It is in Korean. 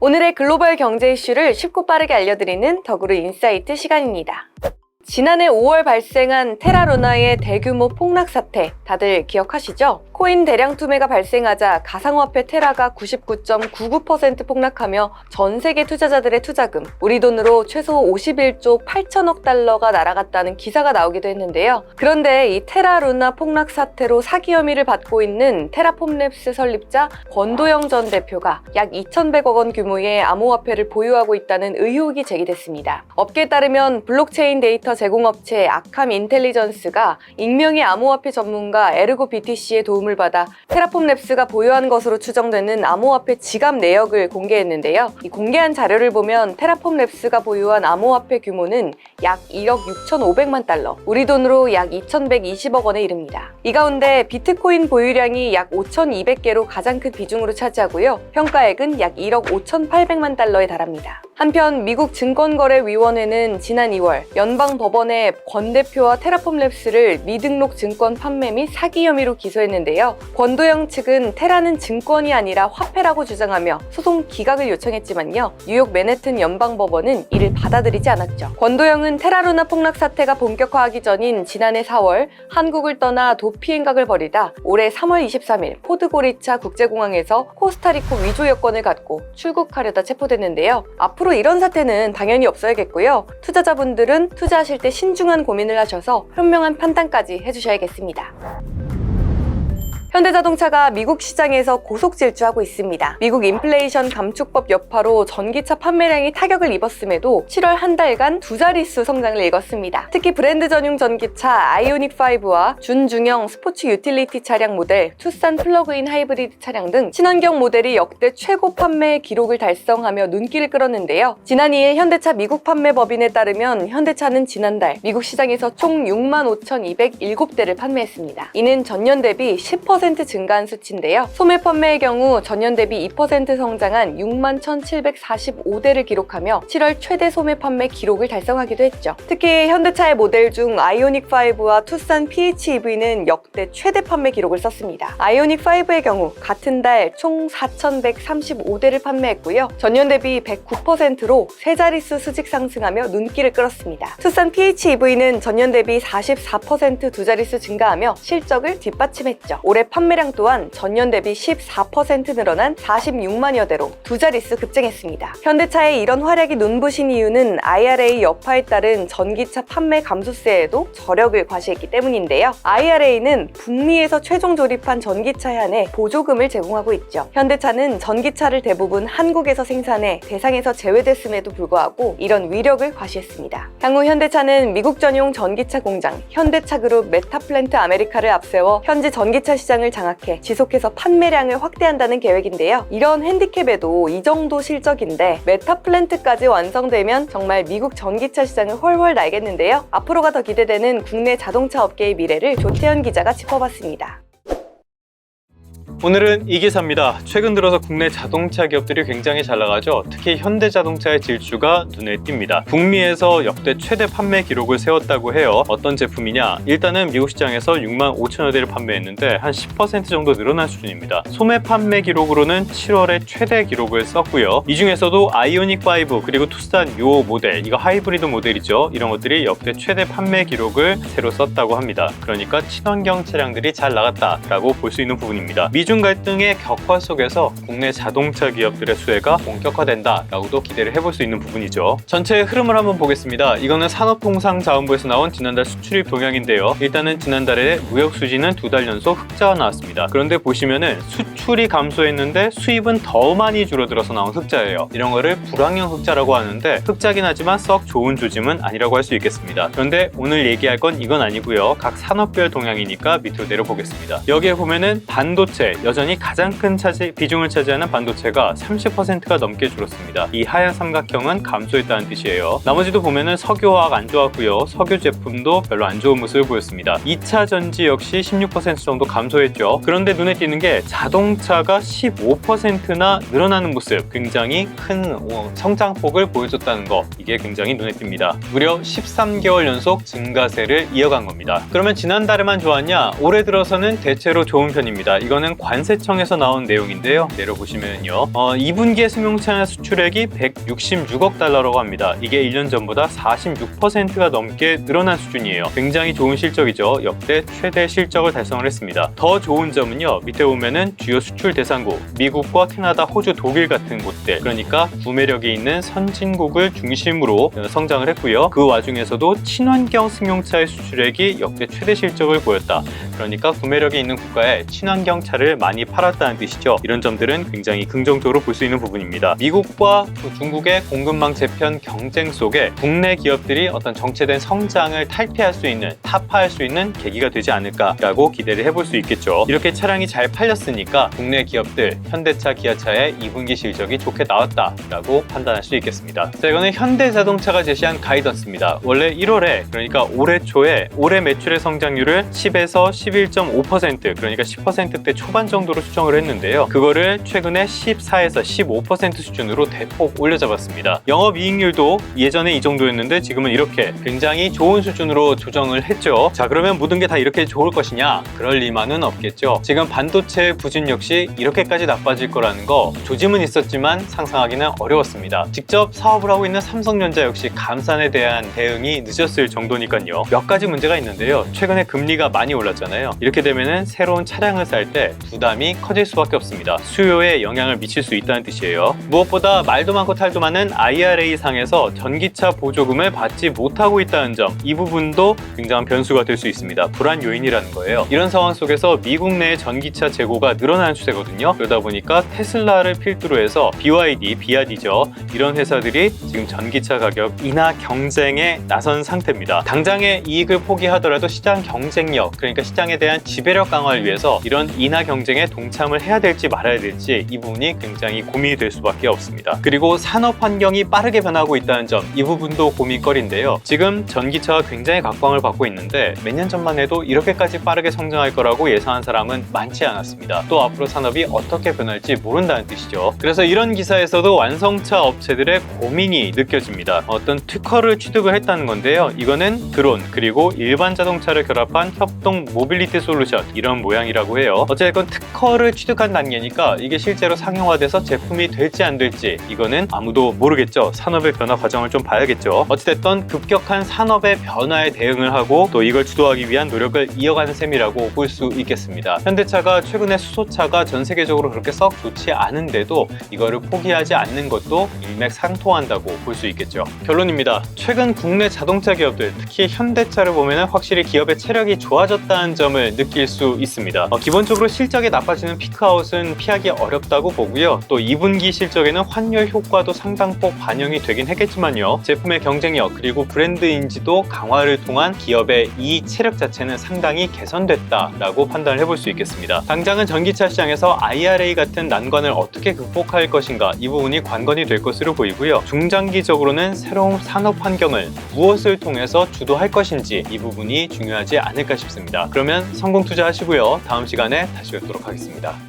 오늘의 글로벌 경제 이슈를 쉽고 빠르게 알려드리는 더그루 인사이트 시간입니다. 지난해 5월 발생한 테라루나의 대규모 폭락 사태 다들 기억하시죠? 코인 대량 투매가 발생하자 가상화폐 테라가 99.99% 폭락하며 전 세계 투자자들의 투자금, 우리 돈으로 최소 51조 8천억 달러가 날아갔다는 기사가 나오기도 했는데요. 그런데 이 테라루나 폭락 사태로 사기 혐의를 받고 있는 테라폼랩스 설립자 권도영 전 대표가 약 2,100억 원 규모의 암호화폐를 보유하고 있다는 의혹이 제기됐습니다. 업계에 따르면 블록체인 데이터 제공업체 아캄 인텔리전스가 익명의 암호화폐 전문가 에르고 BTC의 도움을 받아 테라폼랩스가 보유한 것으로 추정되는 암호화폐 지갑 내역을 공개했는데요. 이 공개한 자료를 보면 테라폼랩스가 보유한 암호화폐 규모는 약 1억 6,500만 달러, 우리 돈으로 약 2,120억 원에 이릅니다. 이 가운데 비트코인 보유량이 약 5,200개로 가장 큰 비중으로 차지하고요. 평가액은 약 1억 5,800만 달러에 달합니다. 한편 미국 증권거래위원회는 지난 2월 연방법원에 권 대표와 테라폼랩스를 미등록 증권 판매 및 사기 혐의로 기소했는데요. 권도영 측은 테라는 증권이 아니라 화폐라고 주장하며 소송 기각을 요청했지만요. 뉴욕 맨해튼 연방법원은 이를 받아들이지 않았죠. 권도영은 테라루나 폭락 사태가 본격화하기 전인 지난해 4월 한국을 떠나 도피 행각을 벌이다 올해 3월 23일 포드고리차 국제공항에서 코스타리코 위조 여권을 갖고 출국하려다 체포됐는데요. 앞으로 이런 사태는 당연히 없어야겠고요. 투자자분들은 투자하실 때 신중한 고민을 하셔서 현명한 판단까지 해주셔야겠습니다. 현대자동차가 미국 시장에서 고속 질주하고 있습니다. 미국 인플레이션 감축법 여파로 전기차 판매량이 타격을 입었음에도 7월 한 달간 두 자릿수 성장을 읽었습니다. 특히 브랜드 전용 전기차 아이오닉5와 준중형 스포츠 유틸리티 차량 모델 투싼 플러그인 하이브리드 차량 등 친환경 모델이 역대 최고 판매 기록을 달성하며 눈길을 끌었는데요. 지난 2일 현대차 미국 판매법인에 따르면 현대차는 지난달 미국 시장에서 총 65,207대를 판매했습니다. 이는 전년 대비 10% 증가한 수치인데요. 소매 판매의 경우 전년 대비 2% 성장한 61,745대를 기록하며 7월 최대 소매 판매 기록을 달성하기도 했죠. 특히 현대차의 모델 중 아이오닉5와 투싼 PHEV는 역대 최대 판매 기록을 썼습니다. 아이오닉5의 경우 같은 달 총 4,135대를 판매했고요. 전년 대비 109%로 세 자릿수 수직 상승하며 눈길을 끌었습니다. 투싼 PHEV는 전년 대비 44% 두 자릿수 증가하며 실적을 뒷받침했죠. 올해 판매량 또한 전년 대비 14% 늘어난 46만여 대로 두 자릿수 급증했습니다. 현대차의 이런 활약이 눈부신 이유는 IRA 여파에 따른 전기차 판매 감소세에도 저력을 과시했기 때문인데요. IRA는 북미에서 최종 조립한 전기차에 한해 보조금을 제공하고 있죠. 현대차는 전기차를 대부분 한국에서 생산해 대상에서 제외됐음에도 불구하고 이런 위력을 과시했습니다. 향후 현대차는 미국 전용 전기차 공장 현대차그룹 메타플랜트 아메리카를 앞세워 현지 전기차 시장을 장악해 지속해서 판매량을 확대한다는 계획인데요. 이런 핸디캡에도 이 정도 실적인데 메타플랜트까지 완성되면 정말 미국 전기차 시장을 훨훨 날겠는데요. 앞으로가 더 기대되는 국내 자동차 업계의 미래를 조태현 기자가 짚어봤습니다. 오늘은 이 기사입니다. 최근 들어서 국내 자동차 기업들이 굉장히 잘 나가죠. 특히 현대자동차의 질주가 눈에 띕니다. 북미에서 역대 최대 판매 기록을 세웠다고 해요. 어떤 제품이냐? 일단은 미국 시장에서 6만 5천여 대를 판매했는데 한 10% 정도 늘어난 수준입니다. 소매 판매 기록으로는 7월에 최대 기록을 썼고요. 이 중에서도 아이오닉5 그리고 투싼 요 모델, 이거 하이브리드 모델이죠. 이런 것들이 역대 최대 판매 기록을 새로 썼다고 합니다. 그러니까 친환경 차량들이 잘 나갔다라고 볼 수 있는 부분입니다. 미중 갈등의 격화 속에서 국내 자동차 기업들의 수혜가 본격화된다라고도 기대를 해볼 수 있는 부분이죠. 전체의 흐름을 한번 보겠습니다. 이거는 산업통상자원부에서 나온 지난달 수출입 동향인데요. 일단은 지난달에 무역 수지는 두 달 연속 흑자가 나왔습니다. 그런데 보시면은 수출이 감소했는데 수입은 더 많이 줄어들어서 나온 흑자예요. 이런 거를 불황형 흑자라고 하는데 흑자긴 하지만 썩 좋은 조짐은 아니라고 할 수 있겠습니다. 그런데 오늘 얘기할 건 이건 아니고요. 각 산업별 동향이니까 밑으로 내려보겠습니다. 여기에 보면은 반도체, 여전히 가장 큰 비중을 차지하는 반도체가 30%가 넘게 줄었습니다. 이 하얀 삼각형은 감소했다는 뜻이에요. 나머지도 보면은 석유화학 안 좋았고요. 석유 제품도 별로 안 좋은 모습을 보였습니다. 2차 전지 역시 16% 정도 감소했죠. 그런데 눈에 띄는 게 자동차가 15%나 늘어나는 모습, 굉장히 큰 성장폭을 보여줬다는 거, 이게 굉장히 눈에 띕니다. 무려 13개월 연속 증가세를 이어간 겁니다. 그러면 지난달에만 좋았냐? 올해 들어서는 대체로 좋은 편입니다. 이거는 관세청에서 나온 내용인데요. 내려보시면요. 2분기의 승용차 수출액이 166억 달러라고 합니다. 이게 1년 전보다 46%가 넘게 늘어난 수준이에요. 굉장히 좋은 실적이죠. 역대 최대 실적을 달성을 했습니다. 더 좋은 점은요. 밑에 보면은 주요 수출 대상국, 미국과 캐나다, 호주, 독일 같은 곳들, 그러니까 구매력이 있는 선진국을 중심으로 성장을 했고요. 그 와중에서도 친환경 승용차의 수출액이 역대 최대 실적을 보였다. 그러니까 구매력이 있는 국가에 친환경 차를 많이 팔았다는 뜻이죠. 이런 점들은 굉장히 긍정적으로 볼 수 있는 부분입니다. 미국과 또 중국의 공급망 재편 경쟁 속에 국내 기업들이 어떤 정체된 성장을 탈피할 수 있는, 타파할 수 있는 계기가 되지 않을까라고 기대를 해볼 수 있겠죠. 이렇게 차량이 잘 팔렸으니까 국내 기업들, 현대차, 기아차의 2분기 실적이 좋게 나왔다라고 판단할 수 있겠습니다. 자, 이거는 현대자동차가 제시한 가이던스입니다. 원래 1월에, 그러니까 올해 초에 올해 매출의 성장률을 10에서 11.5%, 그러니까 10%대 초반 정도로 수정을 했는데요. 그거를 최근에 14에서 15% 수준으로 대폭 올려잡았습니다. 영업이익률도 예전에 이 정도였는데 지금은 이렇게 굉장히 좋은 수준으로 조정을 했죠. 자, 그러면 모든 게 다 이렇게 좋을 것이냐? 그럴 리만은 없겠죠. 지금 반도체 부진 역시 이렇게까지 나빠질 거라는 거 조짐은 있었지만 상상하기는 어려웠습니다. 직접 사업을 하고 있는 삼성전자 역시 감산에 대한 대응이 늦었을 정도니까요. 몇 가지 문제가 있는데요. 최근에 금리가 많이 올랐잖아요. 이렇게 되면은 새로운 차량을 살 때 부담이 커질 수밖에 없습니다. 수요에 영향을 미칠 수 있다는 뜻이에요. 무엇보다 말도 많고 탈도 많은 IRA 상에서 전기차 보조금을 받지 못하고 있다는 점, 이 부분도 굉장한 변수가 될 수 있습니다. 불안 요인이라는 거예요. 이런 상황 속에서 미국 내의 전기차 재고가 늘어나는 추세거든요. 그러다 보니까 테슬라를 필두로 해서 BYD, 비아디죠. 이런 회사들이 지금 전기차 가격 인하 경쟁에 나선 상태입니다. 당장의 이익을 포기하더라도 시장 경쟁력, 그러니까 시장에 대한 지배력 강화를 위해서 이런 인하 경쟁에 동참을 해야 될지 말아야 될지 이 부분이 굉장히 고민이 될 수밖에 없습니다. 그리고 산업 환경이 빠르게 변하고 있다는 점, 이 부분도 고민거리인데요. 지금 전기차가 굉장히 각광을 받고 있는데 몇 년 전만 해도 이렇게까지 빠르게 성장할 거라고 예상한 사람은 많지 않았습니다. 또 앞으로 산업이 어떻게 변할지 모른다는 뜻이죠. 그래서 이런 기사에서도 완성차 업체들의 고민이 느껴집니다. 어떤 특허를 취득을 했다는 건데요. 이거는 드론 그리고 일반 자동차를 결합한 협동 모빌리티 솔루션, 이런 모양이라고 해요. 어쨌든 특허를 취득한 단계니까 이게 실제로 상용화돼서 제품이 될지 안 될지 이거는 아무도 모르겠죠. 산업의 변화 과정을 좀 봐야겠죠. 어찌됐든 급격한 산업의 변화에 대응을 하고 또 이걸 주도하기 위한 노력을 이어가는 셈이라고 볼 수 있겠습니다. 현대차가 최근에 수소차가 전 세계적으로 그렇게 썩 좋지 않은데도 이거를 포기하지 않는 것도 일맥상통한다고 볼 수 있겠죠. 결론입니다. 최근 국내 자동차 기업들, 특히 현대차를 보면 확실히 기업의 체력이 좋아졌다는 점을 느낄 수 있습니다. 기본적으로 실적이 나빠지는 피크아웃은 피하기 어렵다고 보고요. 또 2분기 실적에는 환율 효과도 상당폭 반영이 되긴 했겠지만요. 제품의 경쟁력 그리고 브랜드 인지도 강화를 통한 기업의 이 체력 자체는 상당히 개선됐다라고 판단을 해볼 수 있겠습니다. 당장은 전기차 시장에서 IRA 같은 난관을 어떻게 극복할 것인가, 이 부분이 관건이 될 것으로 보이고요. 중장기적으로는 새로운 산업 환경을 무엇을 통해서 주도할 것인지 이 부분이 중요하지 않을까 싶습니다. 그러면 성공 투자하시고요. 다음 시간에 다시 뵙도록 하겠습니다.